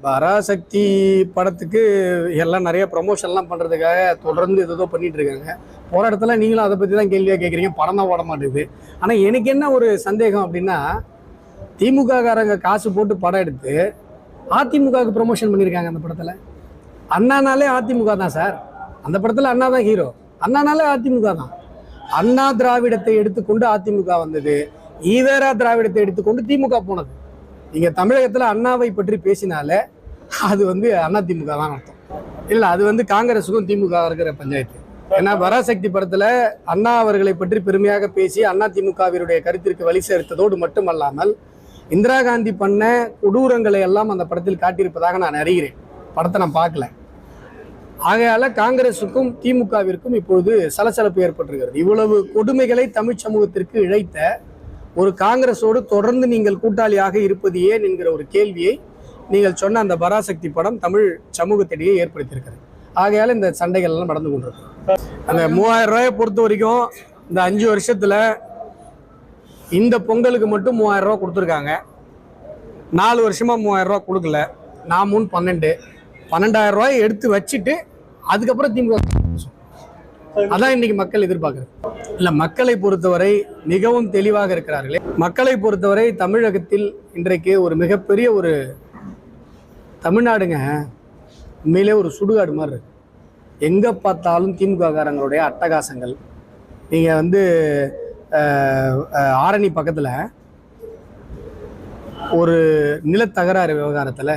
பராசக்தி படத்துக்கு எல்லாம் நிறைய ப்ரமோஷன்லாம் பண்ணுறதுக்காக தொடர்ந்து ஏதோ பண்ணிட்டு இருக்காங்க. போகிற இடத்துல நீங்களும் அதை பற்றி தான் கேள்வியாக கேட்குறீங்க. படம் தான் ஓட மாட்டேங்குது. ஆனால் எனக்கு என்ன ஒரு சந்தேகம் அப்படின்னா, திமுக காரங்க காசு போட்டு படம் எடுத்து அதிமுகவுக்கு ப்ரொமோஷன் பண்ணியிருக்காங்க. அந்த படத்தில் அண்ணானாலே அதிமுக தான் சார். அந்த படத்தில் அண்ணா தான் ஹீரோ. அண்ணானாலே அதிமுக தான். அண்ணா திராவிடத்தை எடுத்துக்கொண்டு அதிமுக வந்தது, ஈவேரா திராவிடத்தை எடுத்துக்கொண்டு திமுக போனது. நீங்க தமிழகத்துல அண்ணாவை பற்றி பேசினாலே அது அதிமுக தான் அர்த்தம். இல்ல, அது காங்கிரஸுக்கும் திமுக இருக்கிற பஞ்சாயத்து. ஏன்னா பராசக்தி படத்துல அண்ணா அவர்களை பற்றி பெருமையாக பேசி அதிமுகவினுடைய கருத்திற்கு வழி சேர்த்ததோடு மட்டுமல்லாமல் இந்திரா காந்தி பண்ண கொடூரங்களை எல்லாம் அந்த படத்தில் காட்டியிருப்பதாக நான் அறிகிறேன். படத்தை நான் பார்க்கல. ஆகையால காங்கிரசுக்கும் திமுகவிற்கும் இப்பொழுது சலசலப்பு ஏற்பட்டிருக்கிறது. இவ்வளவு கொடுமைகளை தமிழ் சமூகத்திற்கு இழைத்த ஒரு காங்கிரஸோடு தொடர்ந்து நீங்கள் கூட்டாளியாக இருப்பது ஏன் என்கிற ஒரு கேள்வியை நீங்கள் சொன்ன அந்த பராசக்தி படம் தமிழ் சமூகத்திடையே ஏற்படுத்தியிருக்கிறது. ஆகையால இந்த சண்டைகள் எல்லாம் நடந்து கொண்டிருக்கு. அந்த 3000 ரூபாயை பொறுத்த வரைக்கும் இந்த 5 வருஷத்துல இந்த பொங்கலுக்கு மட்டும் 3000 ரூபா கொடுத்துருக்காங்க. 4 வருஷமா 3000 ரூபா கொடுக்கல. நான் 12,000 ரூபாயை எடுத்து வச்சுட்டு அதுக்கப்புறம் திமுக. அதான் இன்னைக்கு மக்கள் எதிர்பார்க்கிறது. இல்ல, மக்களை பொறுத்தவரை மிகவும் தெளிவாக இருக்கிறார்களே. மக்களை பொறுத்தவரை தமிழகத்தில் இன்றைக்கு ஒரு மிகப்பெரிய ஒரு தமிழ்நாடுங்க, உண்மையிலே ஒரு சுடுகாடு மாதிரி இருக்கு. எங்க பார்த்தாலும் திமுக காரங்களுடைய அட்டகாசங்கள். நீங்க ஆரணி பக்கத்துல ஒரு நிலத்தகராறு விவகாரத்துல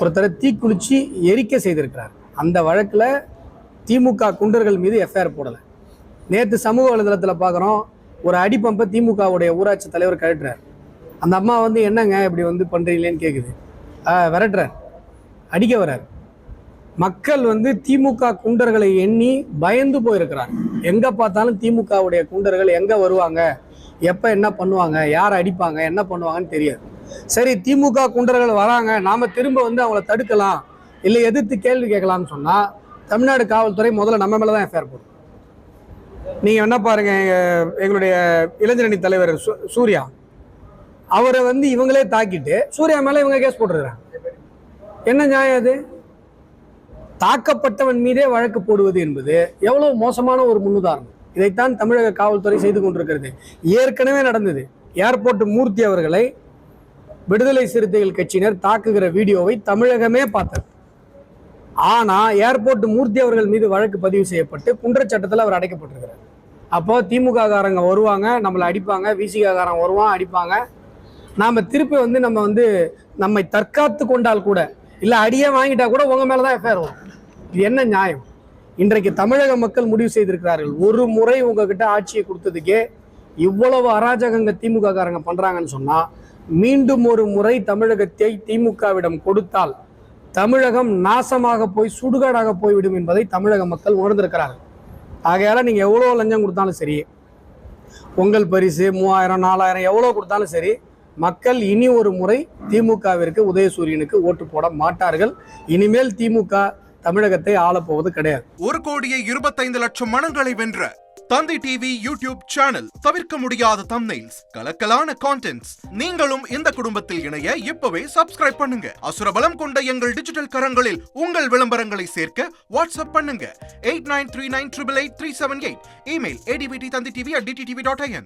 ஒருத்தரை தீக்குளிச்சு எரிக்க செய்திருக்கிறார். அந்த வழக்குல திமுக குண்டர்கள் மீது எஃப்ஐஆர் போடலை. நேற்று சமூக வலைதளத்தில் பார்க்குறோம், ஒரு அடிப்பம்பை திமுகவுடைய ஊராட்சி தலைவர் கழட்டுறார். அந்த அம்மா என்னங்க இப்படி பண்ணுறீங்களேன்னு கேட்குது. விரட்டுறார், அடிக்க வர்றார். மக்கள் திமுக குண்டர்களை எண்ணி பயந்து போயிருக்கிறார். எங்கே பார்த்தாலும் திமுகவுடைய குண்டர்கள் எங்கே வருவாங்க, எப்போ என்ன பண்ணுவாங்க, யார் அடிப்பாங்க, என்ன பண்ணுவாங்கன்னு தெரியாது. சரி, திமுக குண்டர்கள் வராங்க, நாம் திரும்ப அவங்கள தடுக்கலாம், இல்லை எதிர்த்து கேள்வி கேட்கலாம்னு சொன்னால் தமிழ்நாடு காவல்துறை முதல்ல நம்ம மேலே தான் எஃப்ஐஆர் போடும். நீங்கள் என்ன பாருங்க, எங்களுடைய இளைஞரணி தலைவர் சூர்யா, அவரை இவங்களே தாக்கிட்டு சூர்யா மேலே இவங்க கேஸ் போட்டுருக்காங்க. என்ன நியாயம் அது? தாக்கப்பட்டவன் மீதே வழக்கு போடுவது என்பது எவ்வளவு மோசமான ஒரு முன்னுதாரணம். இதைத்தான் தமிழக காவல்துறை செய்து கொண்டிருக்கிறது. ஏற்கனவே நடந்தது. ஏர்போர்ட் மூர்த்தி அவர்களை விடுதலை சிறுத்தைகள் கட்சியினர் தாக்குகிற வீடியோவை தமிழகமே பார்த்தது. ஆனா ஏர்போர்ட் மூர்த்தி அவர்கள் மீது வழக்கு பதிவு செய்யப்பட்டு குற்றச்சட்டத்தில் அவர் அடைக்கப்பட்டிருக்கிறார். அப்போ திமுக காரங்க வருவாங்க, நம்மளை அடிப்பாங்க, விசிக காரங்க வருவான் அடிப்பாங்க. நாம திருப்பி நம்மை தற்காத்து கொண்டால் கூட, இல்ல அடியே வாங்கிட்டா கூட உங்க மேலதான் எஃப்ஐஆர் வரும். இது என்ன நியாயம்? இன்றைக்கு தமிழக மக்கள் முடிவு செய்திருக்கிறார்கள். ஒரு முறை உங்ககிட்ட ஆட்சியை கொடுத்ததுக்கே இவ்வளவு அராஜகங்க திமுக காரங்க பண்றாங்கன்னு சொன்னா, மீண்டும் ஒரு முறை தமிழகத்தை திமுகவிடம் கொடுத்தால் தமிழகம் நாசமாக போய் சுடுகாடாக போய்விடும் என்பதை தமிழக மக்கள் உணர்ந்திருக்கிறார்கள். ஆகையால நீங்க எவ்வளவு லஞ்சம் கொடுத்தாலும் சரி, பொங்கல் பரிசு 3000 4000 எவ்வளவு கொடுத்தாலும் சரி, மக்கள் இனி ஒரு முறை திமுகவிற்கு, உதயசூரியனுக்கு ஓட்டு போட மாட்டார்கள். இனிமேல் திமுக தமிழகத்தை ஆளப்போவது கிடையாது. 1,25,00,000 மனங்களை வென்ற தந்தி டிவி யூடியூப் சேனல். தவிர்க்க முடியாத தம்ப்நெயில்ஸ், கலக்கலான கான்டென்ட்ஸ். நீங்களும் இந்த குடும்பத்தில் இணைய இப்பவே சப்ஸ்கிரைப் பண்ணுங்க. அசுரபலம் கொண்ட எங்கள் டிஜிட்டல் கரங்களில் உங்கள் விளம்பரங்களை சேர்க்க வாட்ஸ்அப் பண்ணுங்க. 8939888378. Email advtthanditv@dttv.in.